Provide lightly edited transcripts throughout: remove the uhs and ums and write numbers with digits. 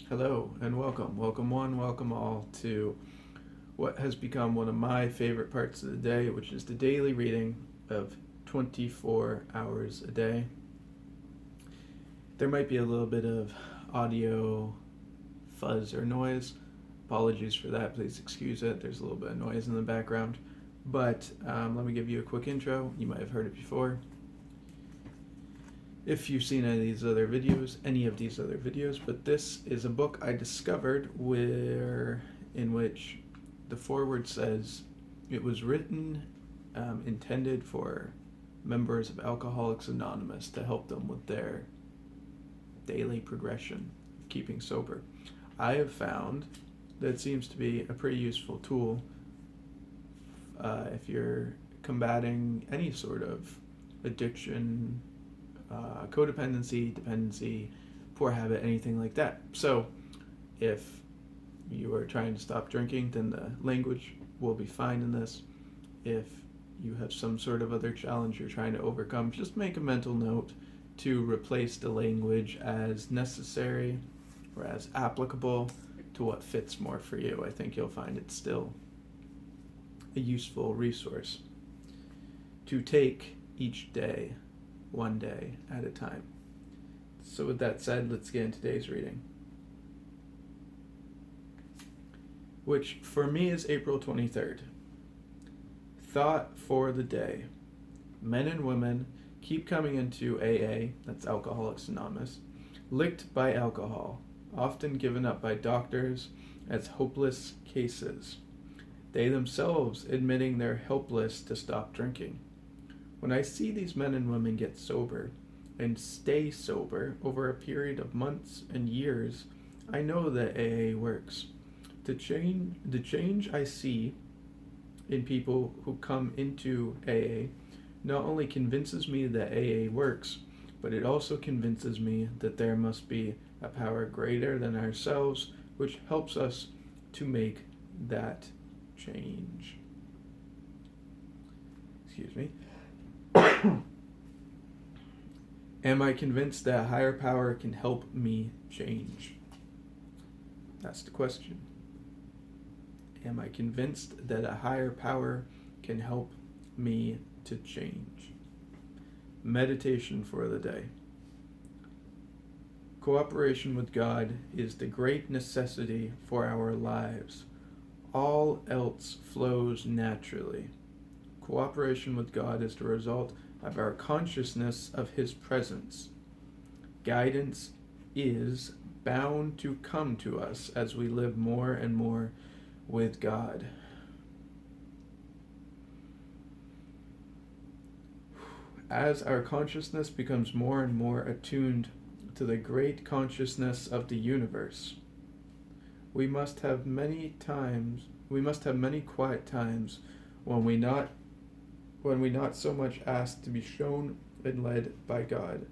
Hello and welcome. Welcome one, welcome all to what has become one of my favorite parts of the day, which is the daily reading of 24 hours a day. There might be a little bit of audio fuzz or noise. Apologies for that. Please excuse it. There's a little bit of noise in the background. But let me give you a quick intro. You might have heard it before. If you've seen any of these other videos, but this is a book I discovered in which the foreword says it was written, intended for members of Alcoholics Anonymous to help them with their daily progression of keeping sober. I have found that seems to be a pretty useful tool if you're combating any sort of addiction, codependency, dependency, poor habit, anything like that. So if you are trying to stop drinking, then the language will be fine in this. If you have some sort of other challenge you're trying to overcome, just make a mental note to replace the language as necessary or as applicable to what fits more for you. I think you'll find it still a useful resource to take each day, one day at a time. So with that said, let's get into today's reading, which for me is April 23rd. Thought for the day. Men and women keep coming into AA, that's Alcoholics Anonymous, licked by alcohol, often given up by doctors as hopeless cases. They themselves admitting they're helpless to stop drinking. When I see these men and women get sober and stay sober over a period of months and years, I know that AA works. The change I see in people who come into AA not only convinces me that AA works, but it also convinces me that there must be a power greater than ourselves which helps us to make that change. Excuse me. Am I convinced that a higher power can help me change? That's the question. Am I convinced that a higher power can help me to change? Meditation for the day. Cooperation with God is the great necessity for our lives. All else flows naturally. Cooperation with God is the result of our consciousness of His presence. Guidance is bound to come to us as we live more and more with God. As our consciousness becomes more and more attuned to the great consciousness of the universe, we must have many quiet times when we not so much ask to be shown and led by God.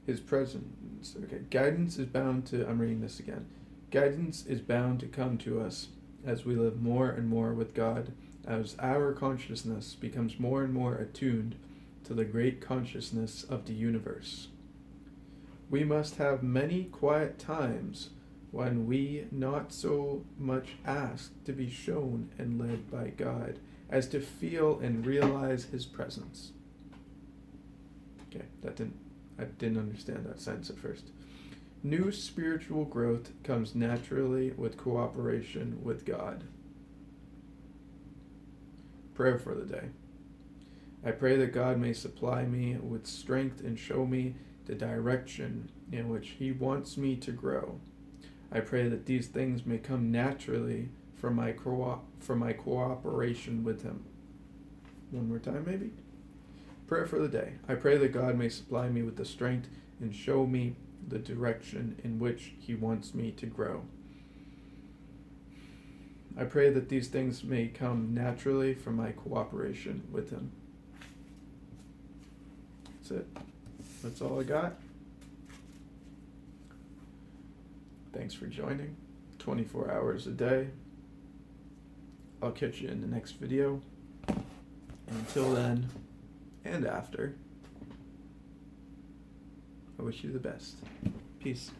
His presence. Okay, guidance is bound to, I'm reading this again. Guidance is bound to come to us as we live more and more with God, as our consciousness becomes more and more attuned to the great consciousness of the universe. We must have many quiet times when we not so much ask to be shown and led by God as to feel and realize His presence. Okay, I didn't understand that sentence at first. New spiritual growth comes naturally with cooperation with God. Prayer for the day. I pray that God may supply me with strength and show me the direction in which He wants me to grow. I pray that these things may come naturally from my cooperation with Him. One more time, maybe? Prayer for the day. I pray that God may supply me with the strength and show me the direction in which He wants me to grow. I pray that these things may come naturally from my cooperation with Him. That's it. That's all I got. Thanks for joining. 24 hours a day. I'll catch you in the next video. And until then, and after, I wish you the best. Peace.